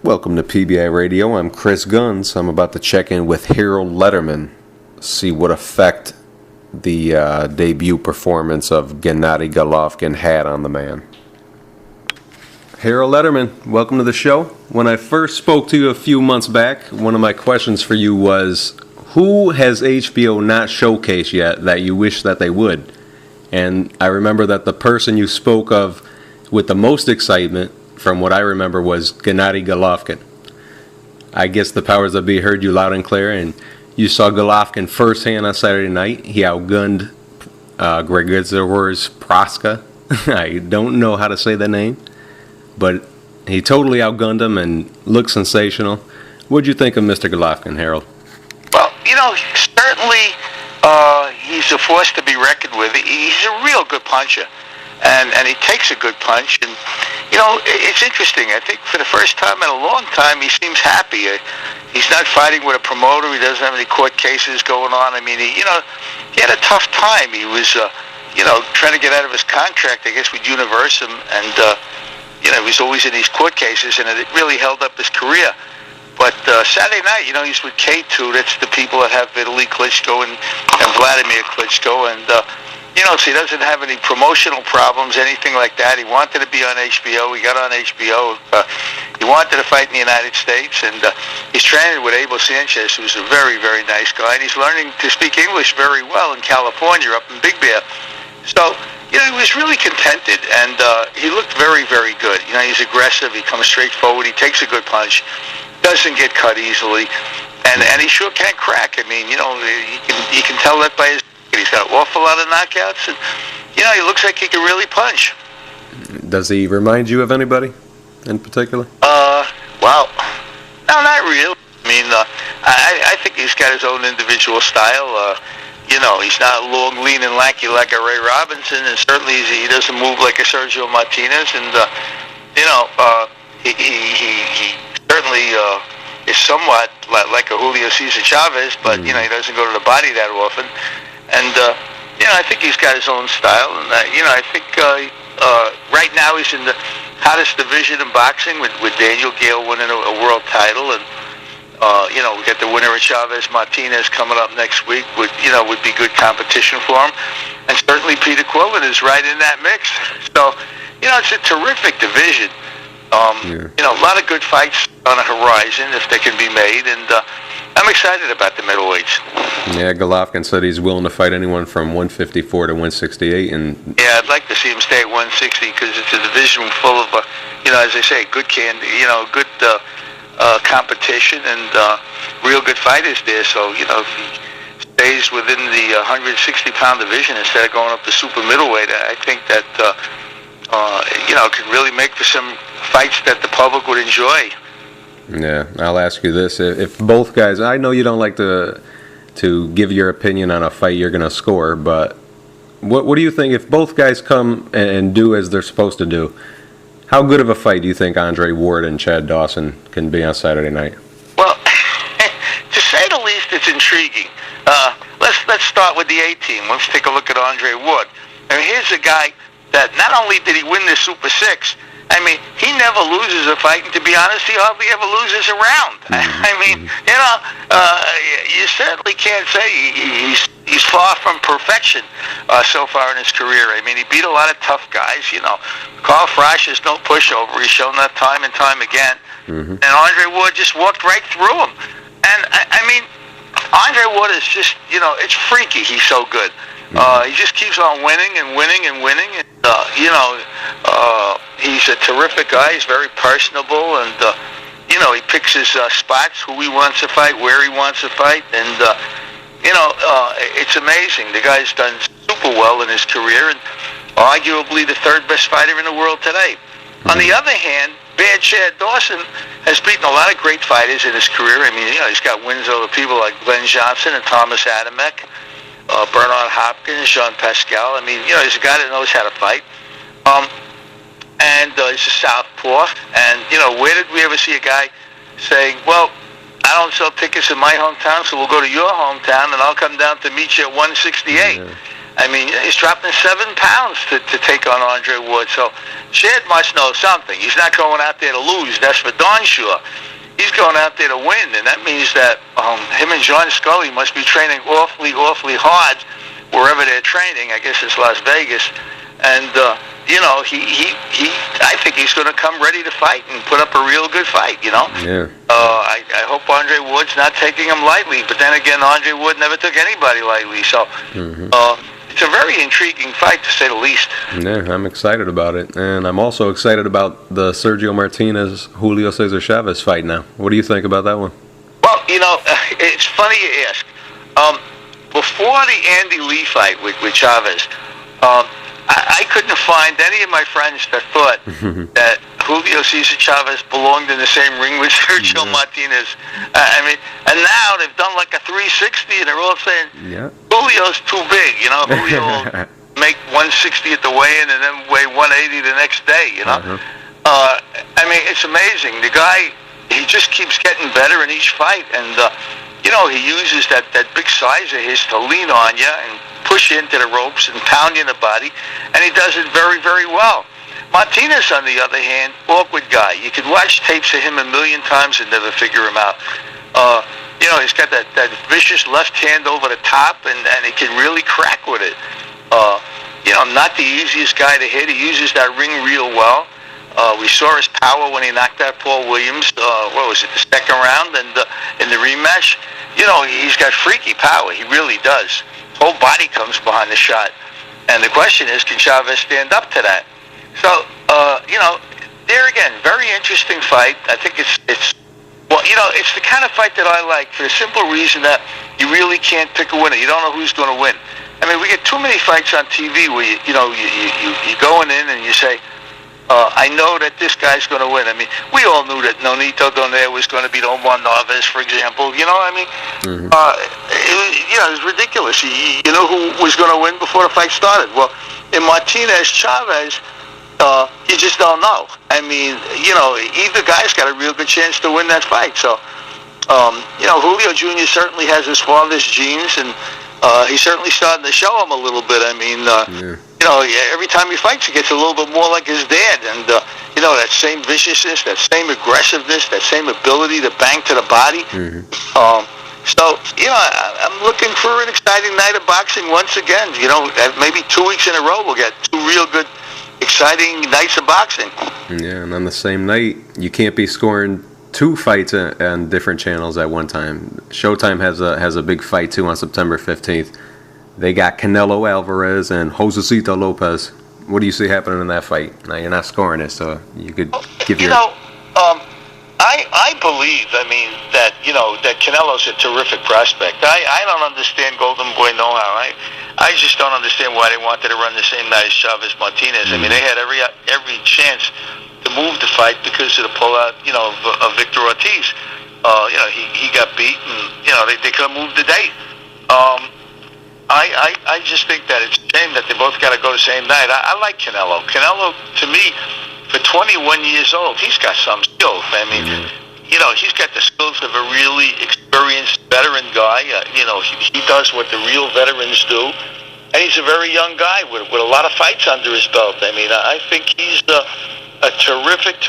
Welcome to PBI Radio. I'm Chris Guns. I'm about to check in with Harold Lederman, see what effect the debut performance of Gennady Golovkin had on the man. Harold Lederman, welcome to the show. When I first spoke to you a few months back, one of my questions for you was, who has HBO not showcased yet that you wish that they would? And I remember that the person you spoke of with the most excitement, from what I remember, was Gennady Golovkin. I guess the powers that be heard you loud and clear, and you saw Golovkin firsthand on Saturday night. He outgunned Gregor's Proska. I don't know how to say the name, but he totally outgunned him and looked sensational. What'd you think of Mr. Golovkin, Harold? Well, certainly he's a force to be reckoned with. He's a real good puncher. And he takes a good punch, and it's interesting. I think for the first time in a long time, he seems happy. He's not fighting with a promoter. He doesn't have any court cases going on. I mean, he had a tough time. He was, trying to get out of his contract, I guess, with Universum, and he was always in these court cases, and it really held up his career. But Saturday night, he's with K2. That's the people that have Vitali Klitschko and Vladimir Klitschko, and so he doesn't have any promotional problems, anything like that. He wanted to be on HBO. He got on HBO. He wanted to fight in the United States, and he's training with Abel Sanchez, who's a very, very nice guy, and he's learning to speak English very well in California, up in Big Bear. So, he was really contented, and he looked very, very good. He's aggressive. He comes straight forward. He takes a good punch. Doesn't get cut easily, and he sure can crack. I mean, you can tell that by his. He's got an awful lot of knockouts, and he looks like he can really punch. Does he remind you of anybody in particular? Well, no, not really. I mean, I think he's got his own individual style. He's not long, lean, and lanky like a Ray Robinson, and certainly he doesn't move like a Sergio Martinez, and he certainly is somewhat like a Julio Cesar Chavez, but he doesn't go to the body that often. And, I think he's got his own style. And, I think right now he's in the hottest division in boxing with Daniel Gale winning a world title. And, we got the winner of Chavez-Martinez coming up next week, would be good competition for him. And certainly Peter Quillen is right in that mix. So, it's a terrific division. A lot of good fights on the horizon if they can be made. And, I'm excited about the middleweights. Yeah, Golovkin said he's willing to fight anyone from 154 to 168, and I'd like to see him stay at 160 because it's a division full of, as they say, good good competition and real good fighters there. So if he stays within the 160-pound division instead of going up to super middleweight, I think that could really make for some fights that the public would enjoy. Yeah, I'll ask you this: if both guys, I know you don't like to give your opinion on a fight you're going to score, but what do you think if both guys come and do as they're supposed to do? How good of a fight do you think Andre Ward and Chad Dawson can be on Saturday night? Well, to say the least, it's intriguing. Let's start with the A-team. Let's take a look at Andre Ward. I mean, here's a guy that not only did he win the Super 6. I mean, he never loses a fight, and to be honest, he hardly ever loses a round. I mean, you certainly can't say he's far from perfection so far in his career. I mean, he beat a lot of tough guys. Carl Frosch is no pushover. He's shown that time and time again. And Andre Ward just walked right through him. And, I mean, Andre Ward is just, it's freaky. He's so good. He just keeps on winning and winning and winning. And, he's a terrific guy. He's very personable, and he picks his spots, who he wants to fight, where he wants to fight, and it's amazing. The guy's done super well in his career, and arguably the third best fighter in the world today. On the other hand, Bad Chad Dawson has beaten a lot of great fighters in his career. I mean, he's got wins over people like Glenn Johnson and Thomas Adamek, Bernard Hopkins, Jean Pascal. I mean, he's a guy that knows how to fight. And he's a southpaw. And, where did we ever see a guy saying, well, I don't sell tickets in my hometown, so we'll go to your hometown, and I'll come down to meet you at 168. Yeah. I mean, he's dropping 7 pounds to take on Andre Ward. So Chad must know something. He's not going out there to lose. That's for darn sure. He's going out there to win, and that means that him and John Scully must be training awfully hard wherever they're training. I guess it's Las Vegas. And, I think he's going to come ready to fight and put up a real good fight, Yeah. I hope Andre Ward's not taking him lightly, but then again, Andre Ward never took anybody lightly, so it's a very intriguing fight, to say the least. Yeah, I'm excited about it. And I'm also excited about the Sergio Martinez-Julio Cesar Chavez fight now. What do you think about that one? Well, it's funny you ask. Before the Andy Lee fight with Chavez, I couldn't find any of my friends that thought that Julio Cesar Chavez belonged in the same ring with Sergio Martinez. And now they've done like a 360, and they're all saying, Julio's too big, Julio will make 160 at the weigh-in and then weigh 180 the next day, it's amazing. The guy, he just keeps getting better in each fight, and, he uses that big size of his to lean on you and push you into the ropes and pound you in the body, and he does it very, very well. Martinez, on the other hand, awkward guy. You could watch tapes of him a million times and never figure him out. He's got that vicious left hand over the top, and he can really crack with it. Not the easiest guy to hit. He uses that ring real well. We saw his power when he knocked out Paul Williams, the second round, and in the rematch. He's got freaky power. He really does. His whole body comes behind the shot. And the question is, can Chavez stand up to that? So, there again, very interesting fight. I think it's the kind of fight that I like, for the simple reason that you really can't pick a winner. You don't know who's going to win. We get too many fights on TV where you're going in and you say, I know that this guy's going to win. We all knew that Nonito Donaire was going to beat Omar Narvaez, for example. It was ridiculous. You know who was going to win before the fight started. Well, in Martinez-Chavez, you just don't know. Either guy's got a real good chance to win that fight. So, Julio Jr. certainly has his father's genes, and he's certainly starting to show him a little bit. Every time he fights, he gets a little bit more like his dad. And, that same viciousness, that same aggressiveness, that same ability to bang to the body. I'm looking for an exciting night of boxing once again. Maybe 2 weeks in a row we'll get 2 real good, exciting nights of boxing. Yeah, and on the same night, you can't be scoring 2 fights on different channels at one time. Showtime has a big fight, too, on September 15th. They got Canelo Alvarez and Josesito Lopez. What do you see happening in that fight? Now, you're not scoring it, so you could give your... I believe, that Canelo's a terrific prospect. I don't understand Golden Boy know-how. I just don't understand why they wanted to run the same night as Chavez Martinez. They had every chance to move the fight because of the pullout, of Victor Ortiz. He got beat, and, they could have moved the date. I just think that it's a shame that they both got to go the same night. I like Canelo. Canelo, to me, for 21 years old, he's got some skills. He's got the skills of a really experienced veteran guy. He does what the real veterans do. And he's a very young guy with a lot of fights under his belt. I think he's a terrific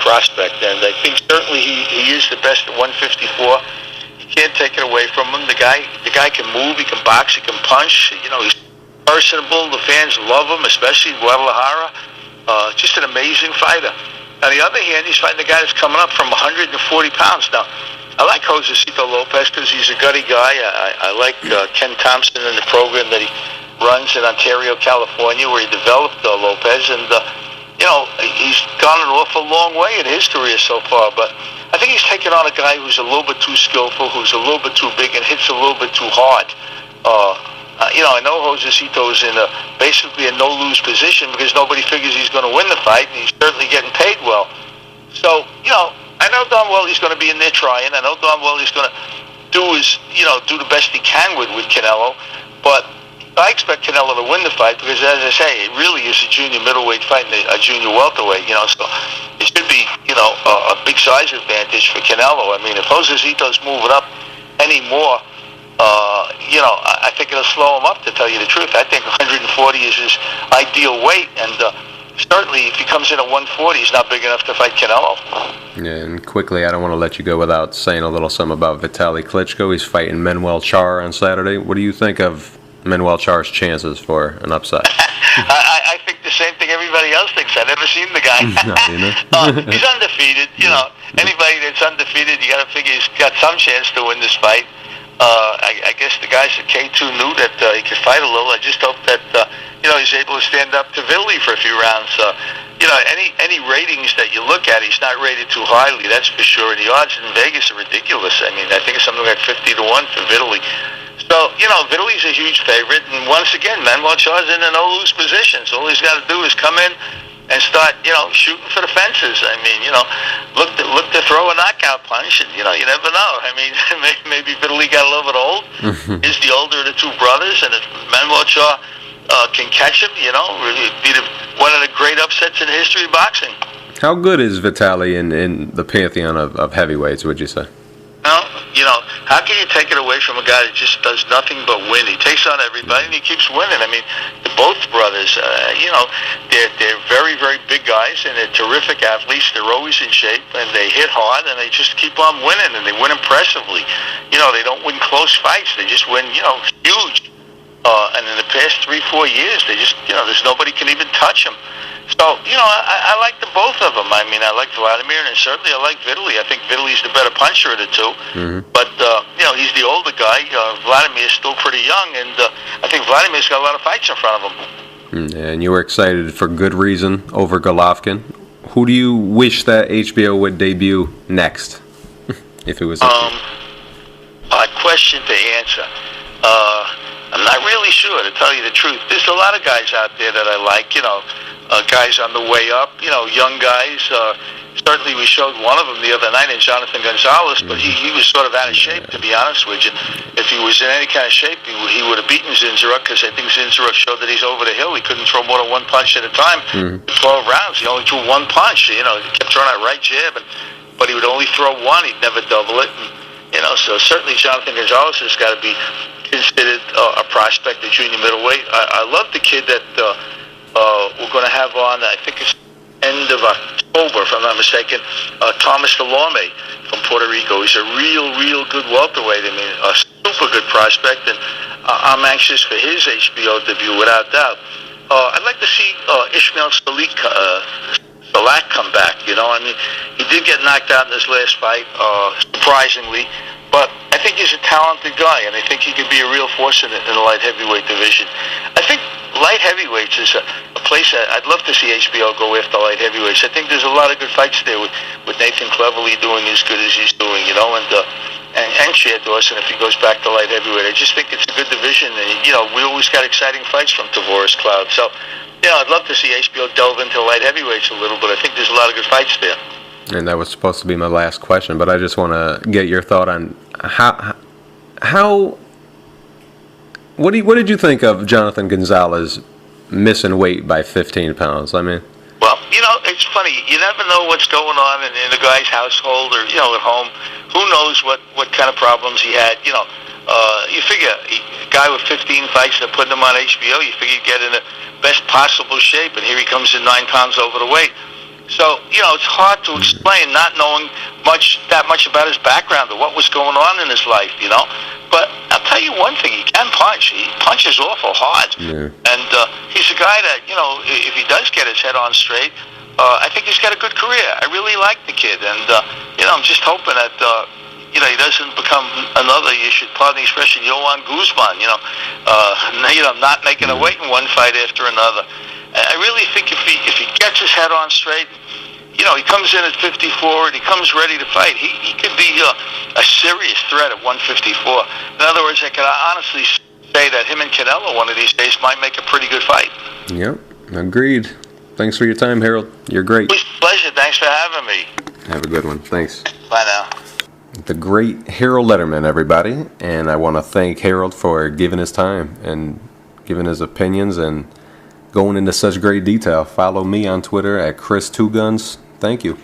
prospect. And I think certainly he is the best at 154. Can't take it away from him. The guy can move, he can box, he can punch. He's personable. The fans love him, especially in Guadalajara. Just an amazing fighter. On the other hand, he's fighting a guy that's coming up from 140 pounds. Now, I like Josesito Lopez because he's a gutty guy. I like Ken Thompson and the program that he runs in Ontario, California, where he developed Lopez. And, he's gone an awful long way in his career so far. But I think he's taken on a guy who's a little bit too skillful, who's a little bit too big, and hits a little bit too hard. I know Josesito is in basically a no-lose position because nobody figures he's going to win the fight, and he's certainly getting paid well. So, I know darn well he's going to be in there trying. I know darn well he's going to do the best he can with Canelo. But I expect Canelo to win the fight because, as I say, it really is a junior middleweight fight and a junior welterweight, so it should be, a big size advantage for Canelo. If Josesito's moving up any more, I think it'll slow him up, to tell you the truth. I think 140 is his ideal weight, and certainly if he comes in at 140, he's not big enough to fight Canelo. Yeah, and quickly, I don't want to let you go without saying a little something about Vitali Klitschko. He's fighting Martinez-Jr on Saturday. What do you think of Martinez-Jr's chances for an upside? I think the same thing everybody else thinks. I've never seen the guy. He's undefeated. Anybody that's undefeated, you got to figure he's got some chance to win this fight. I guess the guys at K2 knew that he could fight a little. I just hope that he's able to stand up to Vitali for a few rounds. Any ratings that you look at, he's not rated too highly, that's for sure. And the odds in Vegas are ridiculous. I mean, I think it's something like 50-1 for Vitali. So, Vitali's a huge favorite, and once again, Martinez-Jr's in a no-lose position. So all he's got to do is come in and start, shooting for the fences. I mean, look to throw a knockout punch, and, you never know. I mean, maybe Vitali got a little bit old. He's the older of the two brothers, and if Martinez-Jr can catch him, it'd be one of the great upsets in the history of boxing. How good is Vitali in the pantheon of heavyweights, would you say? How can you take it away from a guy that just does nothing but win? He takes on everybody, and he keeps winning. I mean, both brothers, they're very, very big guys, and they're terrific athletes. They're always in shape, and they hit hard, and they just keep on winning, and they win impressively. They don't win close fights. They just win, huge. And in the past 3-4 years, they just, there's nobody can even touch them. So, I like the both of them. I mean, I like Vladimir, and certainly I like Vitali. I think Vitali's the better puncher of the two. But, he's the older guy. Vladimir is still pretty young, and I think Vladimir's got a lot of fights in front of him. And you were excited for good reason over Golovkin. Who do you wish that HBO would debut next, if it was odd question to answer. I'm not really sure, to tell you the truth. There's a lot of guys out there that I like, guys on the way up, young guys. Certainly we showed one of them the other night in Jonathan Gonzales, but he was sort of out of shape, to be honest with you. If he was in any kind of shape, he would have beaten Zinzaruk, because I think Zinzaruk showed that he's over the hill. He couldn't throw more than one punch at a time. 12 rounds, he only threw one punch. He kept throwing that right jab, but he would only throw one. He'd never double it. And, so certainly Jonathan Gonzales has got to be considered a prospect at junior middleweight. I love the kid that we're going to have on, I think it's end of October, if I'm not mistaken, Thomas Delorme from Puerto Rico. He's a real good welterweight. I mean, a super good prospect, and I'm anxious for his HBO debut, without doubt. I'd like to see Ishmael Salak come back. I mean, he did get knocked out in his last fight, surprisingly. But I think he's a talented guy, and I think he could be a real force in the light heavyweight division. I think light heavyweights is a place I'd love to see HBO go after light heavyweights. I think there's a lot of good fights there with Nathan Cleverly doing as good as he's doing, and Chad Dawson if he goes back to light heavyweight. I just think it's a good division, and we always got exciting fights from Tavoris Cloud. So, I'd love to see HBO delve into light heavyweights a little bit. I think there's a lot of good fights there. And that was supposed to be my last question, but I just want to get your thought on how what did you think of Jonathan Gonzales missing weight by 15 pounds? I mean, well, it's funny. You never know what's going on in a guy's household or at home. Who knows what kind of problems he had? You figure a guy with 15 fights that put him on HBO, you figure he'd get in the best possible shape, and here he comes in 9 pounds over the weight. So, it's hard to explain, not knowing that much about his background or what was going on in his life, But I'll tell you one thing, he can punch. He punches awful hard. Yeah. And he's a guy that, if he does get his head on straight, I think he's got a good career. I really like the kid. And, I'm just hoping that, he doesn't become another, you should pardon the expression, Johan Guzman, not making a weight in one fight after another. I really think if he gets his head on straight, he comes in at 54 and he comes ready to fight, he could be a serious threat at 154. In other words, I could honestly say that him and Canelo one of these days might make a pretty good fight. Yep, agreed. Thanks for your time, Harold. You're great. It was a pleasure. Thanks for having me. Have a good one. Thanks. Bye now. The great Harold Lederman, everybody. And I want to thank Harold for giving his time and giving his opinions and going into such great detail. Follow me on Twitter at Chris2Guns. Thank you.